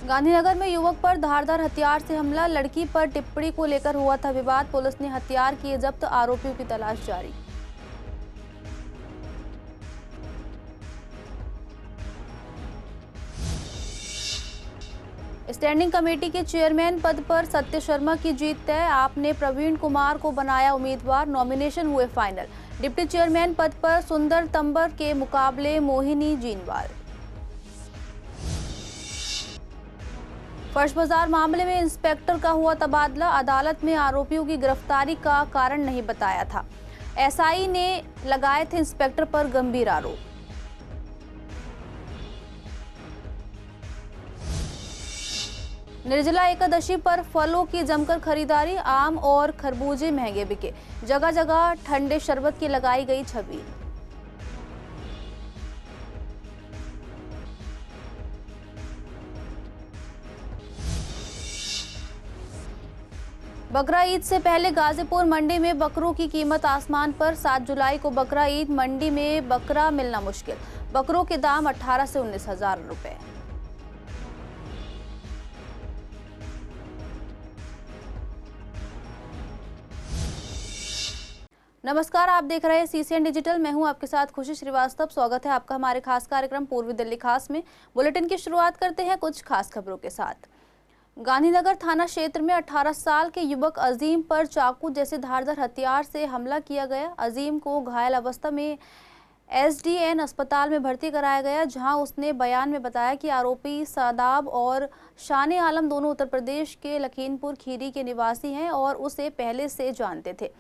गांधीनगर में युवक पर धारदार हथियार से हमला, लड़की पर टिप्पणी को लेकर हुआ था विवाद। पुलिस ने हथियार किए जब्त, आरोपियों की तलाश जारी। स्टैंडिंग कमेटी के चेयरमैन पद पर सत्य शर्मा की जीत तय। आप ने प्रवीण कुमार को बनाया उम्मीदवार, नॉमिनेशन हुए फाइनल। डिप्टी चेयरमैन पद पर सुंदर तंबर के मुकाबले मोहिनी जीनवाल। फर्श बाजार मामले में इंस्पेक्टर का हुआ तबादला, अदालत में आरोपियों की गिरफ्तारी का कारण नहीं बताया था। एसआई ने लगाए थे इंस्पेक्टर पर गंभीर आरोप। निर्जला एकादशी पर फलों की जमकर खरीदारी, आम और खरबूजे महंगे बिके। जगह जगह ठंडे शरबत की लगाई गई छबील। बकरा ईद से पहले गाजीपुर मंडी में बकरों की कीमत आसमान पर। 7 जुलाई को बकरा ईद, मंडी में बकरा मिलना मुश्किल। बकरों के दाम 18 से 19 हजार रुपए। नमस्कार, आप देख रहे हैं सीसीएन डिजिटल। मैं हूं आपके साथ खुशी श्रीवास्तव। स्वागत है आपका हमारे खास कार्यक्रम पूर्वी दिल्ली खास में। बुलेटिन की शुरुआत करते हैं कुछ खास खबरों के साथ। गांधीनगर थाना क्षेत्र में 18 साल के युवक अजीम पर चाकू जैसे धारदार हथियार से हमला किया गया। अजीम को घायल अवस्था में एसडीएन अस्पताल में भर्ती कराया गया, जहां उसने बयान में बताया कि आरोपी सादाब और शान आलम दोनों उत्तर प्रदेश के लखीमपुर खीरी के निवासी हैं और उसे पहले से जानते थे।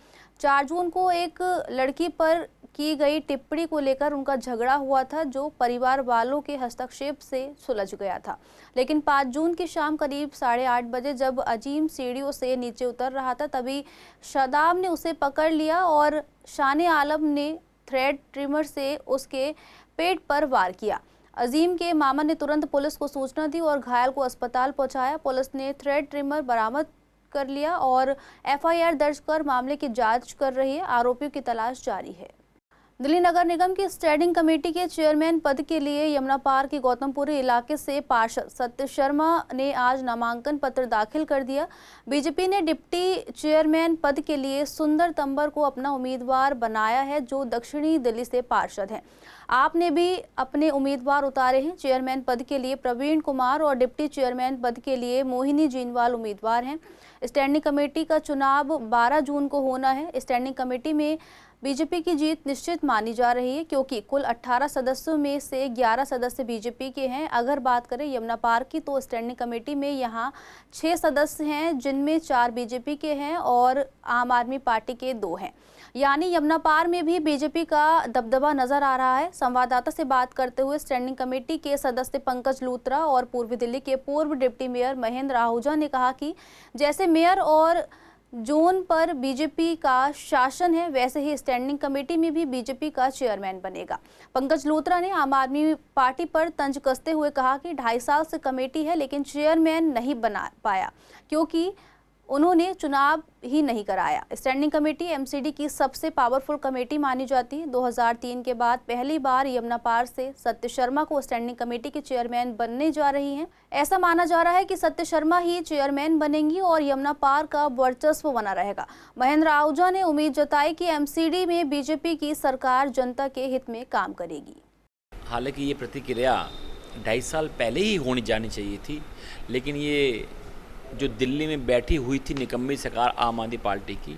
4 जून को एक लड़की पर की गई टिप्पणी को लेकर उनका झगड़ा हुआ था, जो परिवार वालों के हस्तक्षेप से सुलझ गया था। लेकिन 5 जून की शाम करीब 8:30 बजे जब अजीम सीढ़ियों से नीचे उतर रहा था, तभी शादाब ने उसे पकड़ लिया और शान आलम ने थ्रेड ट्रिमर से उसके पेट पर वार किया। अजीम के मामा ने तुरंत पुलिस को सूचना दी और घायल को अस्पताल पहुंचाया। पुलिस ने थ्रेड ट्रिमर बरामद कर लिया और एफआईआर दर्ज कर मामले की जांच कर रही है। आरोपियों की तलाश जारी है। दिल्ली नगर निगम की स्टैंडिंग कमेटी के चेयरमैन पद के लिए यमुना पार के गौतमपुरी इलाके से पार्षद सत्य शर्मा ने आज नामांकन पत्र दाखिल कर दिया। बीजेपी ने डिप्टी चेयरमैन पद के लिए सुंदर तंबर को अपना उम्मीदवार बनाया है, जो दक्षिणी दिल्ली से पार्षद हैं। आपने भी अपने उम्मीदवार उतारे हैं। चेयरमैन पद के लिए प्रवीण कुमार और डिप्टी चेयरमैन पद के लिए मोहिनी जीनवाल उम्मीदवार हैं। स्टैंडिंग कमेटी का चुनाव 12 जून को होना है। स्टैंडिंग कमेटी में बीजेपी की जीत निश्चित मानी जा रही है, क्योंकि कुल 18 सदस्यों में से 11 सदस्य बीजेपी के हैं। अगर बात करें यमुना पार की, तो स्टैंडिंग कमेटी में यहां 6 सदस्य हैं, जिनमें 4 बीजेपी के हैं और आम आदमी पार्टी के 2 हैं। यानी यमुना पार में भी बीजेपी का दबदबा नजर आ रहा है। संवाददाता से बात करते हुए स्टैंडिंग कमेटी के सदस्य पंकज लूथरा और पूर्वी दिल्ली के पूर्व डिप्टी मेयर महेंद्र आहूजा ने कहा कि जैसे मेयर और जोन पर बीजेपी का शासन है, वैसे ही स्टैंडिंग कमेटी में भी बीजेपी का चेयरमैन बनेगा। पंकज लूथरा ने आम आदमी पार्टी पर तंज कसते हुए कहा कि 2.5 साल से कमेटी है, लेकिन चेयरमैन नहीं बना पाया क्योंकि उन्होंने चुनाव ही नहीं कराया। स्टैंडिंग कमेटी एमसीडी की सबसे पावरफुल कमेटी मानी जाती है। 2003 के बाद पहली बार यमुना पार से सत्य शर्मा को स्टैंडिंग कमेटी के चेयरमैन बनने जा रही हैं। ऐसा माना जा रहा है कि सत्य शर्मा ही चेयरमैन बनेंगी और यमुना पार का वर्चस्व बना रहेगा। महेंद्र आहूजा ने उम्मीद जताई कि एमसीडी में बीजेपी की सरकार जनता के हित में काम करेगी। हालांकि ये प्रतिक्रिया 2.5 साल पहले ही होनी जानी चाहिए थी, लेकिन ये जो दिल्ली में बैठी हुई थी निकम्मी सरकार आम आदमी पार्टी की,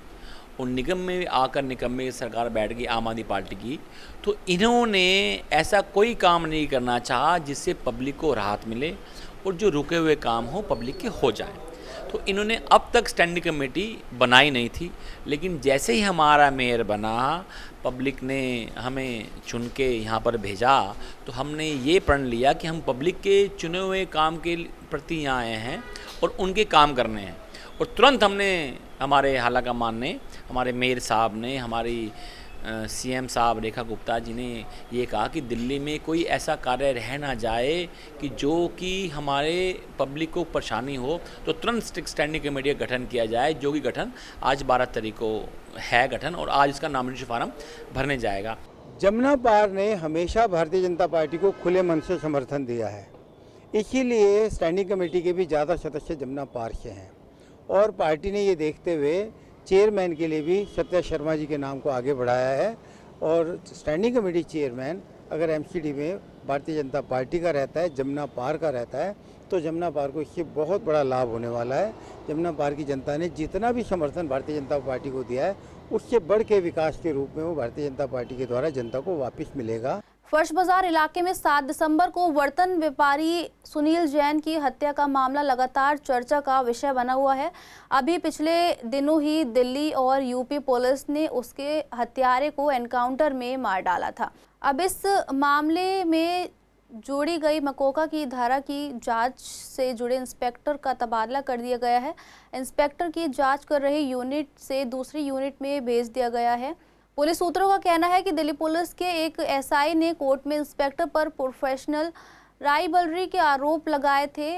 और निगम में आकर निकम्मी सरकार बैठ गई आम आदमी पार्टी की, तो इन्होंने ऐसा कोई काम नहीं करना चाहा जिससे पब्लिक को राहत मिले और जो रुके हुए काम हो पब्लिक के हो जाए। तो इन्होंने अब तक स्टैंडिंग कमेटी बनाई नहीं थी, लेकिन जैसे ही हमारा मेयर बना, पब्लिक ने हमें चुन के यहाँ पर भेजा, तो हमने ये प्रण लिया कि हम पब्लिक के चुने हुए काम के प्रति यहाँ आए हैं और उनके काम करने हैं। और तुरंत हमने हमारे हाला कमान ने, हमारे मेयर साहब ने, हमारी सीएम साहब रेखा गुप्ता जी ने ये कहा कि दिल्ली में कोई ऐसा कार्य रह ना जाए कि जो कि हमारे पब्लिक को परेशानी हो, तो तुरंत स्टैंडिंग कमेटी का गठन किया जाए, जो कि गठन आज 12 तारीख को है गठन, और आज इसका नॉमिनेशन फार्म भरने जाएगा। यमुना पार ने हमेशा भारतीय जनता पार्टी को खुले मन से समर्थन दिया है। इसीलिए स्टैंडिंग कमेटी के भी ज़्यादा सदस्य जमुना पार से हैं और पार्टी ने ये देखते हुए चेयरमैन के लिए भी सत्या शर्मा जी के नाम को आगे बढ़ाया है। और स्टैंडिंग कमेटी चेयरमैन अगर एमसीडी में भारतीय जनता पार्टी का रहता है, जमुना पार का रहता है, तो जमुना पार को इससे बहुत बड़ा लाभ होने वाला है। जमुना पार की जनता ने जितना भी समर्थन भारतीय जनता पार्टी को दिया है, उससे बढ़ के विकास के रूप में वो भारतीय जनता पार्टी के द्वारा जनता को वापस मिलेगा। फर्श बाजार इलाके में 7 दिसंबर को बर्तन व्यापारी सुनील जैन की हत्या का मामला लगातार चर्चा का विषय बना हुआ है। अभी पिछले दिनों ही दिल्ली और यूपी पुलिस ने उसके हत्यारे को एनकाउंटर में मार डाला था। अब इस मामले में जोड़ी गई मकोका की धारा की जांच से जुड़े इंस्पेक्टर का तबादला कर दिया गया है। इंस्पेक्टर की जांच कर रही यूनिट से दूसरी यूनिट में भेज दिया गया है। पुलिस सूत्रों का कहना है कि दिल्ली पुलिस के एक एसआई ने कोर्ट में इंस्पेक्टर पर प्रोफेशनल राइवलरी के आरोप लगाए थे,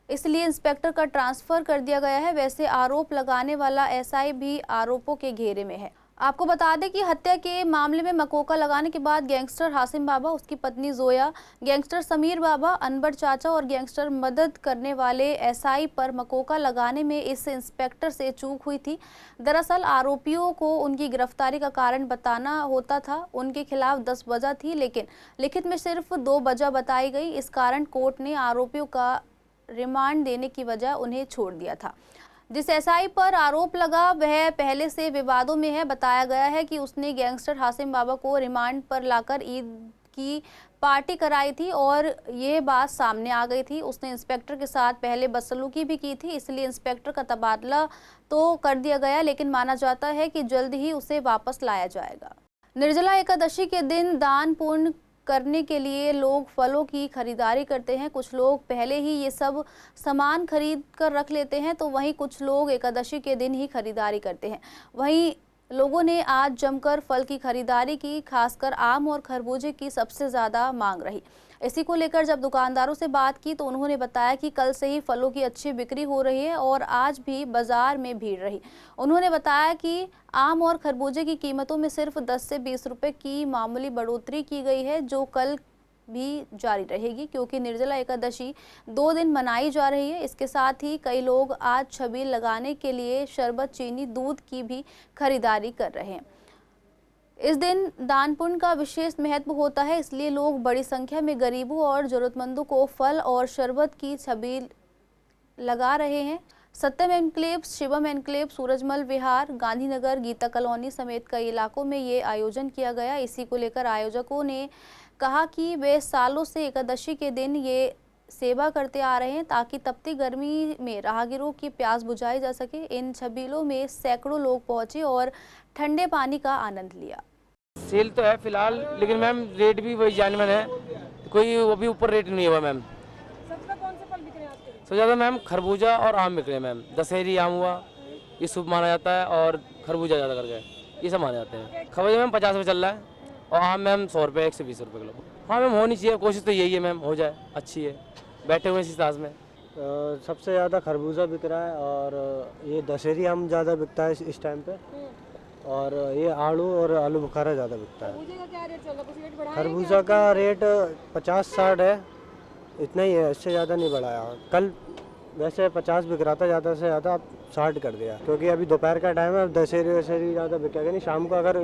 इसलिए इंस्पेक्टर का ट्रांसफर कर दिया गया है। वैसे आरोप लगाने वाला एसआई भी आरोपों के घेरे में है। आपको बता दें कि हत्या के मामले में मकोका लगाने के बाद गैंगस्टर हासिम बाबा, उसकी पत्नी जोया, गैंगस्टर समीर बाबा, अनवर चाचा और गैंगस्टर मदद करने वाले एसआई पर मकोका लगाने में इस इंस्पेक्टर से चूक हुई थी। दरअसल आरोपियों को उनकी गिरफ्तारी का कारण बताना होता था। उनके खिलाफ 10 वजह थी, लेकिन लिखित में सिर्फ 2 वजह बताई गई। इस कारण कोर्ट ने आरोपियों का रिमांड देने की वजह उन्हें छोड़ दिया था। जिस एसआई पर आरोप लगा वह पहले से विवादों में है। बताया गया है कि उसने गैंगस्टर हासिम बाबा को रिमांड पर लाकर ईद की पार्टी कराई थी और ये बात सामने आ गई थी। उसने इंस्पेक्टर के साथ पहले बदसलूकी भी की थी, इसलिए इंस्पेक्टर का तबादला तो कर दिया गया, लेकिन माना जाता है कि जल्द ही उसे वापस लाया जाएगा। निर्जला एकादशी के दिन दान पुण्य करने के लिए लोग फलों की खरीदारी करते हैं। कुछ लोग पहले ही ये सब सामान खरीद कर रख लेते हैं, तो वहीं कुछ लोग एकादशी के दिन ही खरीदारी करते हैं। वहीं लोगों ने आज जमकर फल की खरीदारी की। खासकर आम और खरबूजे की सबसे ज़्यादा मांग रही। इसी को लेकर जब दुकानदारों से बात की तो उन्होंने बताया कि कल से ही फलों की अच्छी बिक्री हो रही है और आज भी बाजार में भीड़ रही। उन्होंने बताया कि आम और खरबूजे की कीमतों में सिर्फ 10 से 20 रुपए की मामूली बढ़ोतरी की गई है, जो कल भी जारी रहेगी, क्योंकि निर्जला एकादशी 2 दिन मनाई जा रही है। इसके साथ ही कई लोग आज छबील लगाने के लिए शरबत, चीनी, दूध की भी खरीदारी कर रहे हैं। इस दिन दान पुण्य का विशेष महत्व होता है, इसलिए लोग बड़ी संख्या में गरीबों और जरूरतमंदों को फल और शरबत की छबील लगा रहे हैं। सत्यम एनक्लेव, शिवम एनक्लेव, सूरजमल विहार, गांधीनगर, गीता कॉलोनी समेत कई इलाकों में ये आयोजन किया गया। इसी को लेकर आयोजकों ने कहा कि वे सालों से एकादशी के दिन ये सेवा करते आ रहे हैं ताकि तपती गर्मी में राहगीरों की प्यास बुझाई जा सके। इन छबीलों में सैकड़ों लोग पहुंचे और ठंडे पानी का आनंद लिया। सेल तो है फिलहाल, लेकिन मैम रेट भी वही जानिमन है, कोई वो भी ऊपर रेट नहीं हुआ मैम। सबसे कौन से फल बिक रहे हैं आपके? सबसे ज़्यादा मैम खरबूजा और आम बिक रहे हैं मैम। दशहरी आम हुआ, ये शुभ माना जाता है, और खरबूजा ज़्यादा करके ये सब माने जाते हैं। खरबूजा मैम 50 रुपये चल रहा है और आम मैम 100 रुपये, 120 रुपये किलो। हाँ मैम होनी चाहिए, कोशिश तो यही है मैम, हो जाए अच्छी है, बैठे हुए इसी साज में। सबसे ज़्यादा खरबूजा बिक रहा है और ये दशहरी आम ज़्यादा बिकता है इस टाइम पे, और ये आड़ू और आलू बुखारा ज़्यादा बिकता है। खरबूजे का क्या रेट चल रहा है? कुछ रेट बढ़ा है खरबूजा का रेट 50-60 है, इतना ही है, इससे ज़्यादा नहीं बढ़ाया। कल वैसे 50 बिक रहा था, ज़्यादा से ज़्यादा अब 60 कर दिया, क्योंकि अभी दोपहर का टाइम है, दशहरी ज़्यादा बिकेगा नहीं। शाम को अगर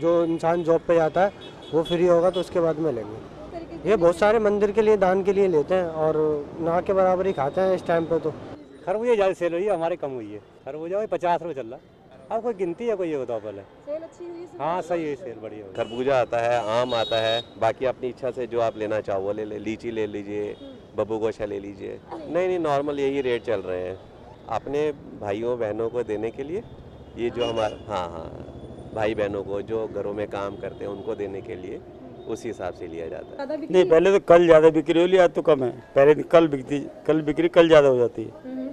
जो इंसान जॉब पे जाता है वो फ्री होगा तो उसके बाद में लेंगे। ये बहुत सारे मंदिर के लिए, दान के लिए लेते हैं और ना के बराबर ही खाते हैं इस टाइम पे। तो खरबूजा ज़्यादा सेल हुई है, हमारे कम हुई है। खरबूजा वही 50 रुपये चल रहा है। अब कोई गिनती है कोई, ये बताओ पहले। सेल अच्छी हुई है? हाँ सही है, सेल बढ़िया हुई। खरबूजा आता है, आम आता है, बाकी अपनी इच्छा से जो आप लेना चाहो वो ले ले। लीची ले लीजिए, बब्बू गोशा ले लीजिए। नहीं नॉर्मल यही रेट चल रहे हैं अपने भाइयों बहनों को देने के लिए। ये जो हमारे हाँ भाई बहनों को जो घरों में काम करते हैं उनको देने के लिए उसी हिसाब से लिया जाता है। नहीं पहले तो कल ज़्यादा बिक्री होली, आज तो कम है। पहले कल बिक्री कल ज़्यादा हो जाती है।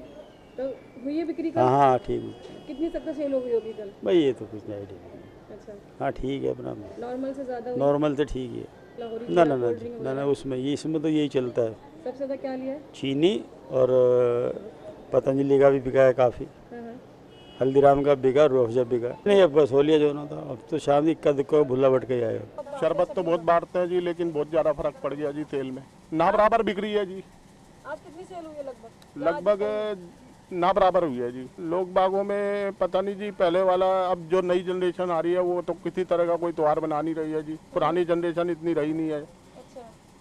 तो हुई है बिक्री कल? हाँ ठीक। कितनी तक सेल हो गई होगी कल? भाई ये तो कुछ नहीं आइडिया। अच्छा, हाँ ठीक है अपना, नॉर्मल से ज़्यादा? नॉर्मल तो ठीक है। लाहौरी ना उसमें इसमें तो यही चलता है। सबसे ज़्यादा क्या लिया है? चीनी और पतंजलि का भी बिका है काफ़ी, हल्दीराम का बिका, रूहअफ़ज़ा बिका नहीं। अब बस होलिया जो ना था, अब तो शाम इक्का दुक्का भुल्ला बट के आए। शरबत तो बहुत बांटते हैं जी, लेकिन बहुत ज़्यादा फर्क पड़ गया जी तेल में। ना बराबर बिक रही है जी। आज कितनी सेल हुई है लगभग? लगभग ना बराबर हुई है जी। लोग बागों में पता नहीं जी, पहले वाला अब जो नई जनरेशन आ रही है वो तो किसी तरह का कोई त्योहार बना नहीं रही है जी। पुरानी जनरेशन इतनी रही नहीं है।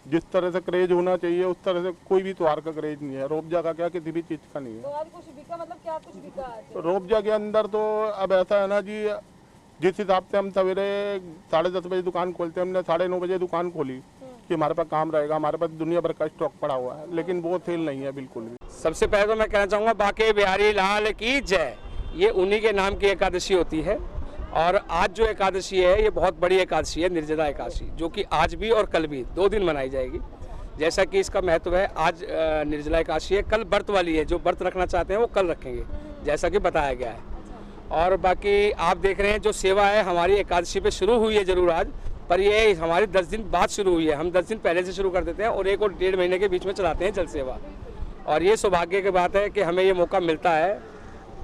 जिस तरह से क्रेज होना चाहिए उस तरह से कोई भी त्योहार का क्रेज नहीं है। रोबजा का क्या, किसी भी चीज़ का नहीं है। तो आज कुछ बिका, मतलब क्या कुछ बिका आज? रोबजा के अंदर तो अब ऐसा है ना जी, जिस हिसाब से हम सवेरे 10:30 बजे दुकान खोलते हैं, हमने 9:30 बजे दुकान खोली कि हमारे पास काम रहेगा, हमारे पास दुनिया भर का स्टॉक पड़ा हुआ है, लेकिन वो सेल नहीं है बिल्कुल भी। सबसे पहले तो मैं कहना चाहूँगा बाके बिहारी लाल की जय। ये उन्हीं के नाम की एकादशी होती है और आज जो एकादशी है ये बहुत बड़ी एकादशी है, निर्जला एकादशी, जो कि आज भी और कल भी 2 दिन मनाई जाएगी। जैसा कि इसका महत्व है, आज निर्जला एकादशी है, कल व्रत वाली है। जो व्रत रखना चाहते हैं वो कल रखेंगे, जैसा कि बताया गया है। और बाकी आप देख रहे हैं जो सेवा है हमारी एकादशी पे शुरू हुई है जरूर आज, पर ये हमारी 10 दिन बाद शुरू हुई है। हम 10 दिन पहले से शुरू कर देते हैं और 1 और 1.5 महीने के बीच में चलाते हैं जल सेवा। और ये सौभाग्य की बात है कि हमें ये मौका मिलता है,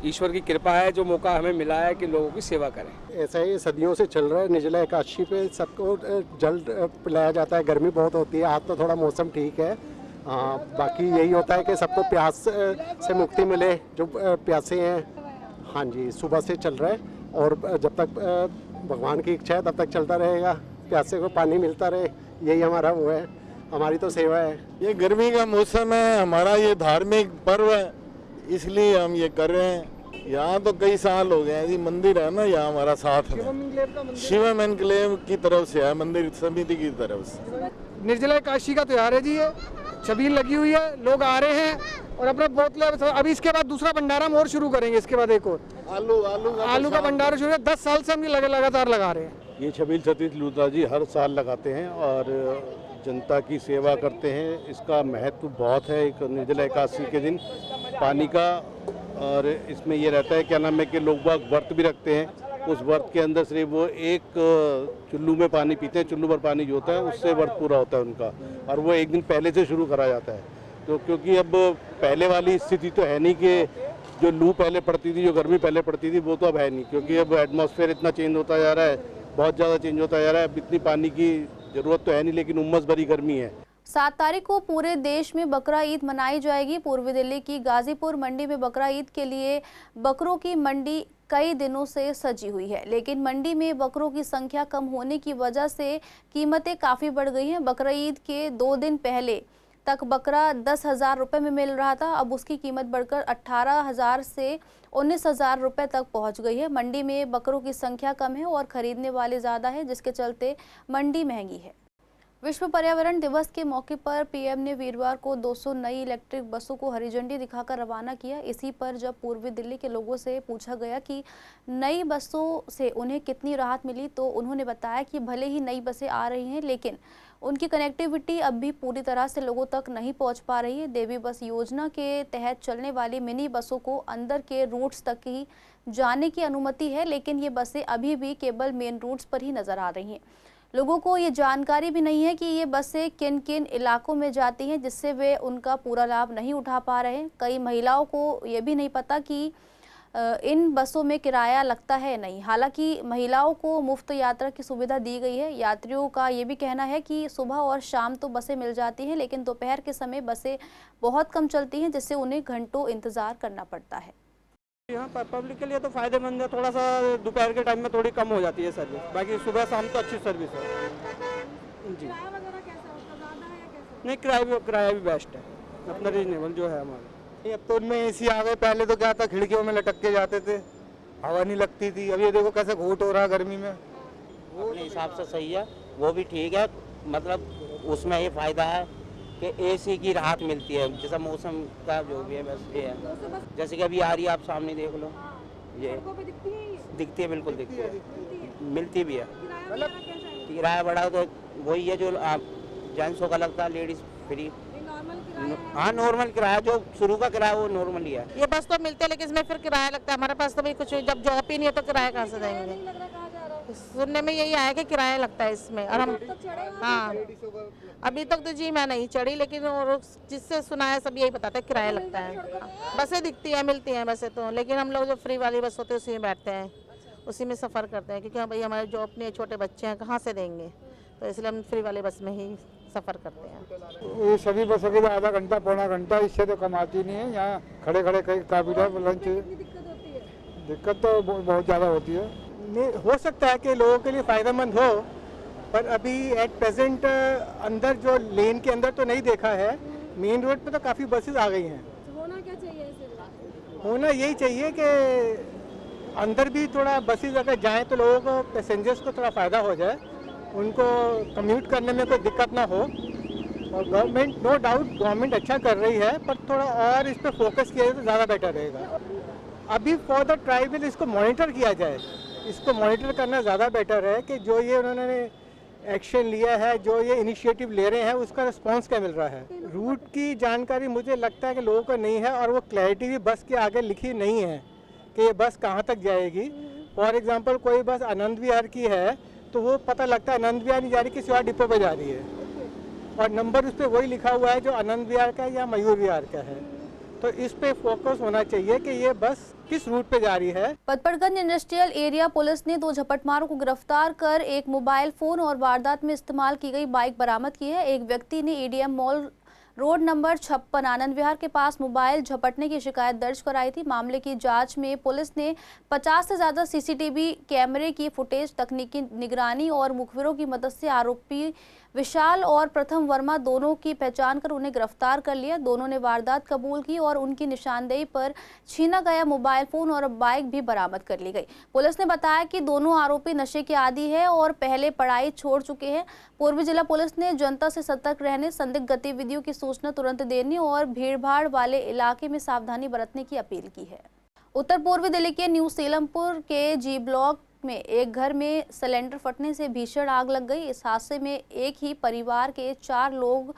ईश्वर की कृपा है जो मौका हमें मिला है कि लोगों की सेवा करें। ऐसा ही सदियों से चल रहा है। निर्जला एकादशी पे सबको जल पिलाया जाता है। गर्मी बहुत होती है, आज तो थोड़ा मौसम ठीक है। बाकी यही होता है कि सबको प्यास से मुक्ति मिले जो प्यासे हैं। हाँ जी, सुबह से चल रहा है और जब तक भगवान की इच्छा है तब तक चलता रहेगा। प्यासे को पानी मिलता रहे, यही हमारा वो है, हमारी तो सेवा है। ये गर्मी का मौसम है, हमारा ये धार्मिक पर्व है, इसलिए हम ये कर रहे हैं। यहाँ तो कई साल हो गए हैं जी, मंदिर है ना यहाँ हमारा साथ में, शिवम एनक्लेव की तरफ से है, मंदिर समिति की तरफ से। निर्जला एकादशी का त्योहार है जी, ये छबील लगी हुई है, लोग आ रहे हैं और अपने बोतलें। अभी इसके बाद दूसरा भंडारा हम और शुरू करेंगे, इसके बाद एक और आलू का भंडारा शुरू है। 10 साल से हम लगातार लगा रहे हैं। ये छबील सतीश लूथरा जी हर साल लगाते हैं और जनता की सेवा करते हैं। इसका महत्व बहुत है। एक निर्जला एकादशी के दिन पानी का, और इसमें ये रहता है क्या नाम है कि लोग बाग व्रत भी रखते हैं। उस व्रत के अंदर सिर्फ वो एक चुल्लू में पानी पीते हैं, चुल्लू भर पानी जो होता है उससे व्रत पूरा होता है उनका, और वो एक दिन पहले से शुरू करा जाता है। तो क्योंकि अब पहले वाली स्थिति तो है नहीं कि जो लू पहले पड़ती थी, जो गर्मी पहले पड़ती थी, वो तो अब है नहीं, क्योंकि अब एटमॉस्फेयर इतना चेंज होता जा रहा है, बहुत ज़्यादा चेंज होता जा रहा है। अब इतनी पानी की ज़रूरत तो है नहीं, लेकिन उम्मस भरी गर्मी है। 7 तारीख को पूरे देश में बकरा ईद मनाई जाएगी। पूर्वी दिल्ली की गाजीपुर मंडी में बकरा ईद के लिए बकरों की मंडी कई दिनों से सजी हुई है, लेकिन मंडी में बकरों की संख्या कम होने की वजह से कीमतें काफ़ी बढ़ गई हैं। बकरा ईद के 2 दिन पहले तक बकरा 10,000 रुपये में मिल रहा था, अब उसकी कीमत बढ़कर 18,000 से 19,000 रुपये तक पहुंच गई है। मंडी में बकरों की संख्या कम है और खरीदने वाले ज़्यादा है, जिसके चलते मंडी महंगी है। विश्व पर्यावरण दिवस के मौके पर पीएम ने वीरवार को 200 नई इलेक्ट्रिक बसों को हरी झंडी दिखाकर रवाना किया। इसी पर जब पूर्वी दिल्ली के लोगों से पूछा गया कि नई बसों से उन्हें कितनी राहत मिली, तो उन्होंने बताया कि भले ही नई बसें आ रही हैं, लेकिन उनकी कनेक्टिविटी अब भी पूरी तरह से लोगों तक नहीं पहुंच पा रही है। देवी बस योजना के तहत चलने वाली मिनी बसों को अंदर के रूट्स तक ही जाने की अनुमति है, लेकिन ये बसें अभी भी केवल मेन रूट्स पर ही नजर आ रही हैं। लोगों को ये जानकारी भी नहीं है कि ये बसें किन किन इलाकों में जाती हैं, जिससे वे उनका पूरा लाभ नहीं उठा पा रहे हैं। कई महिलाओं को ये भी नहीं पता कि इन बसों में किराया लगता है नहीं। हालांकि महिलाओं को मुफ्त यात्रा की सुविधा दी गई है। यात्रियों का ये भी कहना है कि सुबह और शाम तो बसें मिल जाती हैं, लेकिन दोपहर के समय बसें बहुत कम चलती हैं, जिससे उन्हें घंटों इंतज़ार करना पड़ता है। यहाँ पर पब्लिक के लिए तो फायदेमंद है, थोड़ा सा दोपहर के टाइम में थोड़ी कम हो जाती है सर्विस, बाकी सुबह शाम तो अच्छी सर्विस है जी। नहीं, किराया भी बेस्ट है, अपना रीजनेबल जो है हमारा। अब तो उनमें एसी आ गए, पहले तो क्या था खिड़कियों में लटक के जाते थे, हवा नहीं लगती थी। अब ये देखो कैसे घूट हो रहा है गर्मी में। वो अपने हिसाब से सही है, वो भी ठीक है। मतलब उसमें ये फायदा है कि एसी की राहत मिलती है, जैसा मौसम का जो भी है बस ये है। जैसे कि अभी आ रही है, आप सामने देख लो, ये दिखती है, बिल्कुल दिखती है, मिलती भी है। किराया बढ़ा तो वही है जो आप जेंट्सों का लगता है, लेडीज फ्री। हाँ, नॉर्मल किराया जो शुरू का किराया वो नॉर्मल ही है। ये बस तो मिलते है, लेकिन इसमें फिर किराया लगता है। हमारे पास तो भाई कुछ जब जॉब ही नहीं है तो किराया कहाँ से देंगे। सुनने में यही आया कि किराया लगता है इसमें, और हम हाँ अभी तक तो जी मैं नहीं चढ़ी, लेकिन और जिससे सुना है सब यही बताते हैं किराया लगता है। बसें दिखती है, मिलती हैं बसें तो, लेकिन हम लोग जो फ्री वाली बस होती है उसी में बैठते हैं, उसी में सफ़र करते हैं, क्योंकि भाई हमारे जॉब नहीं है, छोटे बच्चे हैं, कहाँ से देंगे, तो इसलिए हम फ्री वाली बस में ही सफ़र करते हैं। ये सभी बसों के लिए आधा घंटा पौना घंटा, इससे तो कम आती नहीं है। यहाँ खड़े खड़े काफ़ी टाइम लंच दिक्कत तो बहुत ज़्यादा होती है। नहीं, हो सकता है कि लोगों के लिए फ़ायदेमंद हो, पर अभी एट प्रेजेंट अंदर जो लेन के अंदर तो नहीं देखा है। मेन रोड पे तो काफ़ी बसेस आ गई हैं। होना क्या चाहिए इसे? होना यही चाहिए कि अंदर भी थोड़ा बसेस अगर जाएं तो लोगों को, पैसेंजर्स को थोड़ा फ़ायदा हो जाए, उनको कम्यूट करने में कोई दिक्कत ना हो। और गवर्नमेंट, नो डाउट गवर्नमेंट अच्छा कर रही है, पर थोड़ा और इस पर फोकस किया जाए तो ज़्यादा बेटर रहेगा। अभी फॉर द ट्राइबल इसको मॉनिटर किया जाए, इसको मॉनिटर करना ज़्यादा बेटर है कि जो ये उन्होंने एक्शन लिया है, जो ये इनिशिएटिव ले रहे हैं, उसका रिस्पांस क्या मिल रहा है। रूट की जानकारी मुझे लगता है कि लोगों को नहीं है, और वो क्लैरिटी भी बस के आगे लिखी नहीं है कि ये बस कहाँ तक जाएगी। फॉर एग्जांपल कोई बस आनंद विहार की है तो वो पता लगता है आनंद विहार नहीं जा रही, किसी और डिपो पे जा रही है, और नंबर उस पर वही लिखा हुआ है जो आनंद विहार का या मयूर विहार का है। तो इस पे फोकस होना चाहिए कि ये बस किस रूट पे जा रही है। पचपड़गंज इंडस्ट्रियल एरिया पुलिस ने 2 झपटमारों को गिरफ्तार कर एक मोबाइल फोन और वारदात में इस्तेमाल की गई बाइक बरामद की है। एक व्यक्ति ने ADM mall road number 56 Anand Vihar के पास मोबाइल झपटने की शिकायत दर्ज कराई थी। मामले की जांच में पुलिस ने 50 से ज्यादा सीसीटीवी कैमरे की फुटेज, तकनीकी निगरानी और मुखबिरों की मदद से आरोपी विशाल और प्रथम वर्मा दोनों की पहचान कर उन्हें गिरफ्तार कर लिया। दोनों ने वारदात कबूल की और उनकी निशानदेही पर छीना गया मोबाइल फोन और बाइक भी बरामद कर ली गई। पुलिस ने बताया कि दोनों आरोपी नशे के आदी हैं और पहले पढ़ाई छोड़ चुके हैं। पूर्वी जिला पुलिस ने जनता से सतर्क रहने, संदिग्ध गतिविधियों की सूचना तुरंत देने और भीड़भाड़ वाले इलाके में सावधानी बरतने की अपील की है। उत्तर पूर्वी दिल्ली के न्यू सीलमपुर के जी ब्लॉक में एक घर में सिलेंडर फटने से भीषण आग लग गई। इस हादसे में एक ही परिवार के 4 लोग,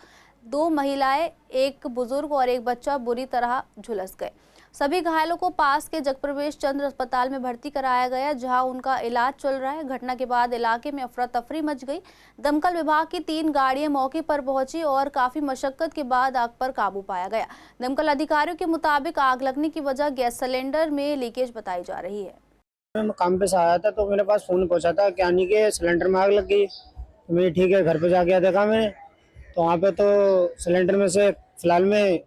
2 महिलाएं, एक बुजुर्ग और एक बच्चा बुरी तरह झुलस गए। सभी घायलों को पास के जगप्रवेश चंद्र अस्पताल में भर्ती कराया गया, जहां उनका इलाज चल रहा है। घटना के बाद इलाके में अफरा तफरी मच गई। दमकल विभाग की 3 गाड़ियां मौके पर पहुंची और काफी मशक्कत के बाद आग पर काबू पाया गया। दमकल अधिकारियों के मुताबिक आग लगने की वजह गैस सिलेंडर में लीकेज बताई जा रही है। मैं काम पे से आया था तो मेरे पास फ़ोन पहुंचा था कि यानी कि सिलेंडर में आग लग गई। तो मैंने ठीक है, घर पे जाके देखा मैंने, तो वहाँ पे तो सिलेंडर में से फिलहाल में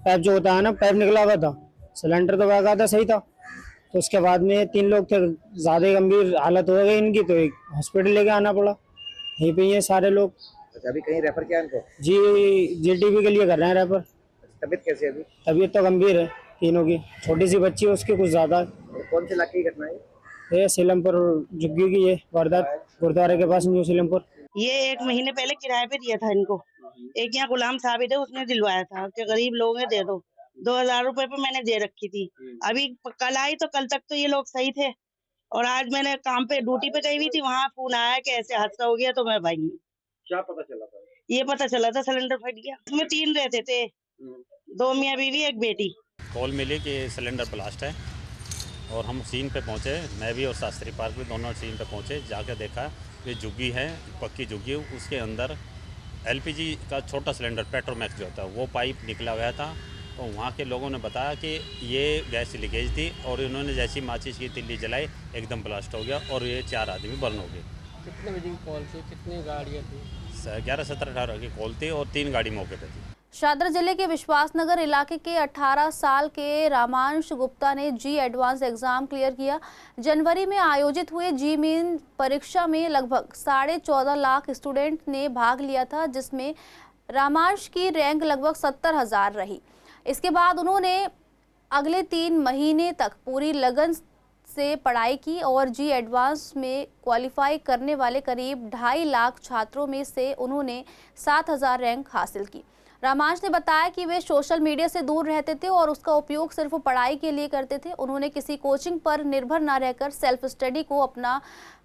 पाइप जो होता है ना, पाइप निकला हुआ था। सिलेंडर तो बाकायदा सही था। तो उसके बाद में 3 लोग थे, ज़्यादा गंभीर हालत हो गई इनकी, तो एक हॉस्पिटल लेके आना पड़ा। यहीं पे ये सारे लोग। अच्छा, अभी कहीं रेफर किया इनको? जी, जीटीबी के लिए कर रहे हैं रेफर। तबीयत कैसी है अभी? तबीयत तो गंभीर है तीनों की। छोटी सी बच्ची है, उसकी कुछ ज़्यादा है। कौन से इलाके की घटना है? ये सीलमपुर झुग्गी की ये वारदात, गुरुद्वारे के पास न्यू सीलमपुर। ये 1 महीने पहले किराए पे दिया था इनको। एक यहाँ गुलाम साहब थे, उसने दिलवाया था कि गरीब लोग हैं, दे दो। 2000 रुपए पे मैंने दे रखी थी। अभी कल आई तो कल तक तो ये लोग सही थे, और आज मैंने काम पे ड्यूटी पे गई हुई थी, वहाँ फोन आया कि ऐसे हादसा हो गया। तो मैं भाई, क्या पता चला था? ये पता चला था सिलेंडर फट गया। इसमें 3 रहते थे, 2 मियाँ बीवी, एक बेटी। कॉल मिली कि सिलेंडर ब्लास्ट है और हम सीन पे पहुंचे। मैं भी और शास्त्री पार्क भी दोनों सीन पे पहुंचे। जाकर देखा कि झुग्गी है, पक्की झुग्गी, उसके अंदर एलपीजी का छोटा सिलेंडर पेट्रोमैक्स जो होता है वो पाइप निकला गया था। तो वहाँ के लोगों ने बताया कि ये गैस लीकेज थी, और इन्होंने जैसी माचिस की तिल्ली जलाई एकदम ब्लास्ट हो गया और ये 4 आदमी बर्न हो गए। कितने बजे की कॉल थी, कितनी गाड़ियाँ थी? 11, 17, 18 की कॉल थी और 3 गाड़ी मौके पे थी। शादरा जिले के विश्वासनगर इलाके के 18 साल के रामांश गुप्ता ने जी एडवांस एग्जाम क्लियर किया। जनवरी में आयोजित हुए जी मेन परीक्षा में लगभग 14.5 लाख स्टूडेंट ने भाग लिया था, जिसमें रामांश की रैंक लगभग 70,000 रही। इसके बाद उन्होंने अगले 3 महीने तक पूरी लगन से पढ़ाई की और जी एडवांस में क्वालिफाई करने वाले करीब 2.5 लाख छात्रों में से उन्होंने 7,000 रैंक हासिल की। रामांश ने बताया कि वे सोशल मीडिया से दूर रहते थे और उसका उपयोग सिर्फ पढ़ाई के लिए करते थे। उन्होंने किसी कोचिंग पर निर्भर न रहकर सेल्फ स्टडी को अपना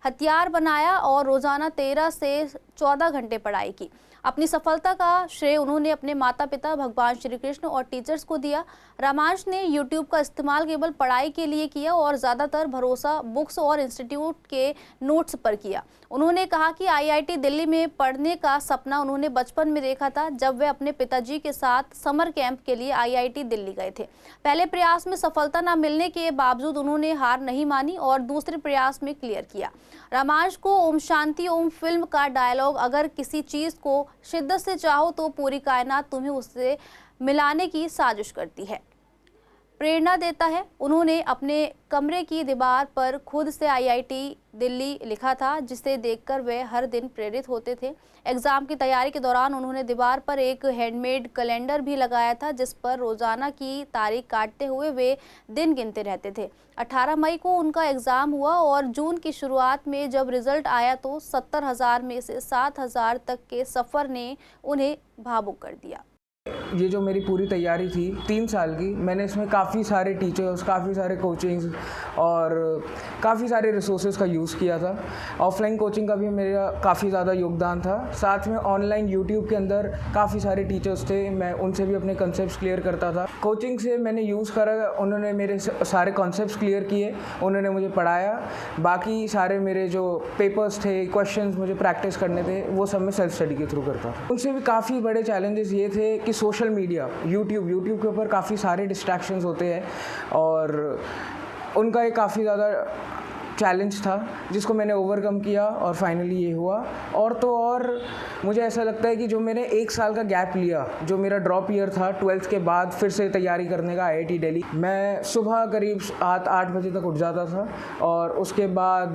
हथियार बनाया और रोजाना 13 से 14 घंटे पढ़ाई की। अपनी सफलता का श्रेय उन्होंने अपने माता पिता, भगवान श्री कृष्ण और टीचर्स को दिया। रामांश ने यूट्यूब का इस्तेमाल केवल पढ़ाई के लिए किया और ज़्यादातर भरोसा बुक्स और इंस्टीट्यूट के नोट्स पर किया। उन्होंने कहा कि आईआईटी दिल्ली में पढ़ने का सपना उन्होंने बचपन में देखा था, जब वे अपने पिताजी के साथ समर कैंप के लिए आईआईटी दिल्ली गए थे। पहले प्रयास में सफलता न मिलने के बावजूद उन्होंने हार नहीं मानी और दूसरे प्रयास में क्लियर किया। रामांश को ओम शांति ओम फिल्म का डायलॉग, अगर किसी चीज़ को शिद्दत से चाहो तो पूरी कायनात तुम्हें उससे मिलाने की साजिश करती है, प्रेरणा देता है। उन्होंने अपने कमरे की दीवार पर खुद से IIT दिल्ली लिखा था, जिसे देखकर वे हर दिन प्रेरित होते थे। एग्ज़ाम की तैयारी के दौरान उन्होंने दीवार पर एक हैंडमेड कैलेंडर भी लगाया था, जिस पर रोज़ाना की तारीख काटते हुए वे दिन गिनते रहते थे। 18 मई को उनका एग्ज़ाम हुआ और जून की शुरुआत में जब रिज़ल्ट आया तो 70,000 में से 7,000 तक के सफ़र ने उन्हें भावुक कर दिया। ये जो मेरी पूरी तैयारी थी 3 साल की, मैंने इसमें काफ़ी सारे टीचर्स, काफ़ी सारे कोचिंग्स और काफ़ी सारे रिसोर्सेज का यूज़ किया था। ऑफलाइन कोचिंग का भी मेरा काफ़ी ज़्यादा योगदान था। साथ में ऑनलाइन यूट्यूब के अंदर काफ़ी सारे टीचर्स थे, मैं उनसे भी अपने कॉन्सेप्ट्स क्लियर करता था। कोचिंग से मैंने यूज़ करा, उन्होंने मेरे सारे कॉन्सेप्ट्स क्लियर किए, उन्होंने मुझे पढ़ाया। बाकी सारे मेरे जो पेपर्स थे, क्वेश्चंस मुझे प्रैक्टिस करने थे, वो सब मैं सेल्फ स्टडी के थ्रू करता था। उनसे भी काफ़ी बड़े चैलेंजेस ये थे कि सोशल मीडिया, यूट्यूब के ऊपर काफ़ी सारे डिस्ट्रैक्शंस होते हैं और उनका एक काफ़ी ज़्यादा चैलेंज था जिसको मैंने ओवरकम किया और फाइनली ये हुआ। और तो और मुझे ऐसा लगता है कि जो मैंने 1 साल का गैप लिया, जो मेरा ड्रॉप ईयर था 12th के बाद फिर से तैयारी करने का IIT दिल्ली, मैं सुबह करीब 8 बजे तक उठ जाता था और उसके बाद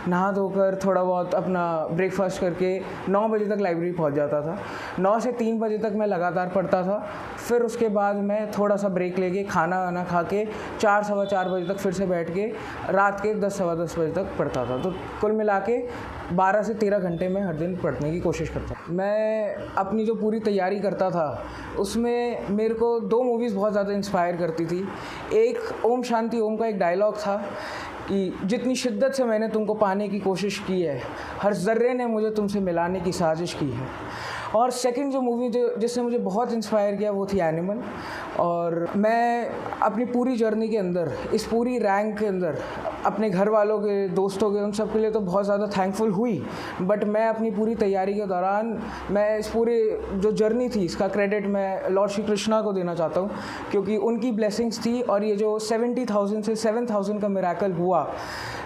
नहा धोकर थोड़ा बहुत अपना ब्रेकफास्ट करके 9 बजे तक लाइब्रेरी पहुंच जाता था। 9 से 3 बजे तक मैं लगातार पढ़ता था। फिर उसके बाद मैं थोड़ा सा ब्रेक लेके खाना वाना खा के 4 सवा 4 बजे तक फिर से बैठ के रात के 10 सवा 10 बजे तक पढ़ता था। तो कुल मिला के 12 से 13 घंटे में हर दिन पढ़ने की कोशिश करता था। मैं अपनी जो पूरी तैयारी करता था उसमें मेरे को 2 मूवीज़ बहुत ज़्यादा इंस्पायर करती थी। एक ओम शांति ओम का एक डायलॉग था कि जितनी शिद्दत से मैंने तुमको पाने की कोशिश की है, हर ज़र्रे ने मुझे तुमसे मिलाने की साजिश की है। और सेकंड जो मूवी जिसने मुझे बहुत इंस्पायर किया वो थी एनिमल। और मैं अपनी पूरी जर्नी के अंदर, इस पूरी रैंक के अंदर अपने घर वालों के, दोस्तों के, उन सब के लिए तो बहुत ज़्यादा थैंकफुल हुई। बट मैं अपनी पूरी तैयारी के दौरान मैं इस पूरी जो जर्नी थी इसका क्रेडिट मैं लॉर्ड श्री कृष्णा को देना चाहता हूँ, क्योंकि उनकी ब्लेसिंग्स थी। और ये जो 70,000 से 7,000 का मिरेकल हुआ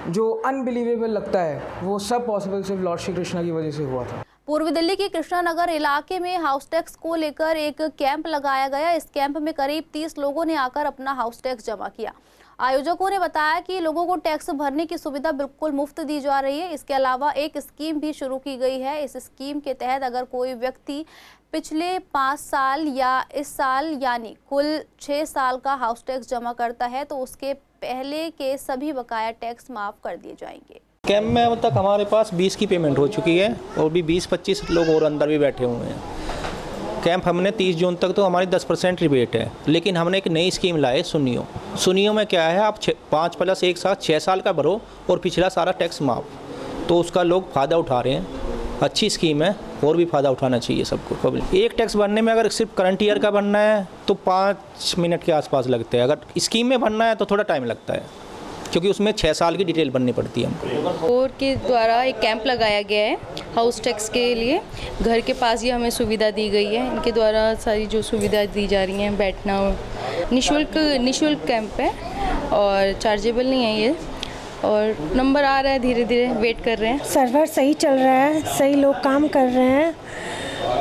जो अनबिलीवेबल लगता है, वो सब पॉसिबल सिर्फ लॉर्ड श्री कृष्णा की वजह से हुआ था। पूर्वी दिल्ली के कृष्णा नगर इलाके में हाउस टैक्स को लेकर एक कैंप लगाया गया। इस कैंप में करीब 30 लोगों ने आकर अपना हाउस टैक्स जमा किया। आयोजकों ने बताया कि लोगों को टैक्स भरने की सुविधा बिल्कुल मुफ्त दी जा रही है। इसके अलावा एक स्कीम भी शुरू की गई है। इस स्कीम के तहत अगर कोई व्यक्ति पिछले 5 साल या इस साल यानी कुल 6 साल का हाउस टैक्स जमा करता है तो उसके पहले के सभी बकाया टैक्स माफ़ कर दिए जाएंगे। कैंप में अब तक हमारे पास 20 की पेमेंट हो चुकी है और भी 20-25 लोग और अंदर भी बैठे हुए हैं। कैंप हमने 30 जून तक तो हमारी 10% रिबेट है, लेकिन हमने एक नई स्कीम लाई सुनियो में क्या है, आप 5 + 1 साथ 6 साल का भरो और पिछला सारा टैक्स माफ, तो उसका लोग फ़ायदा उठा रहे हैं। अच्छी स्कीम है और भी फ़ायदा उठाना चाहिए सबको। पब्लिक एक टैक्स भरने में अगर सिर्फ करंट ईयर का भरना है तो 5 मिनट के आसपास लगते हैं। अगर स्कीम में भरना है तो थोड़ा टाइम लगता है, क्योंकि उसमें 6 साल की डिटेल भरनी पड़ती है हमको। और के द्वारा एक कैंप लगाया गया है हाउस टैक्स के लिए। घर के पास ही हमें सुविधा दी गई है। इनके द्वारा सारी जो सुविधा दी जा रही हैं, बैठना, निःशुल्क कैंप है और चार्जेबल नहीं है ये। और नंबर आ रहा है, धीरे धीरे वेट कर रहे हैं। सर्वर सही चल रहा है, सही लोग काम कर रहे हैं।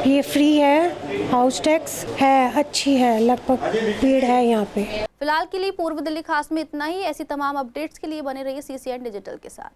ये फ्री है, हाउस टैक्स है, अच्छी है, लगभग भीड़ है यहाँ पे। फिलहाल के लिए पूर्व दिल्ली खास में इतना ही। ऐसी तमाम अपडेट्स के लिए बने रहिए CCN डिजिटल के साथ।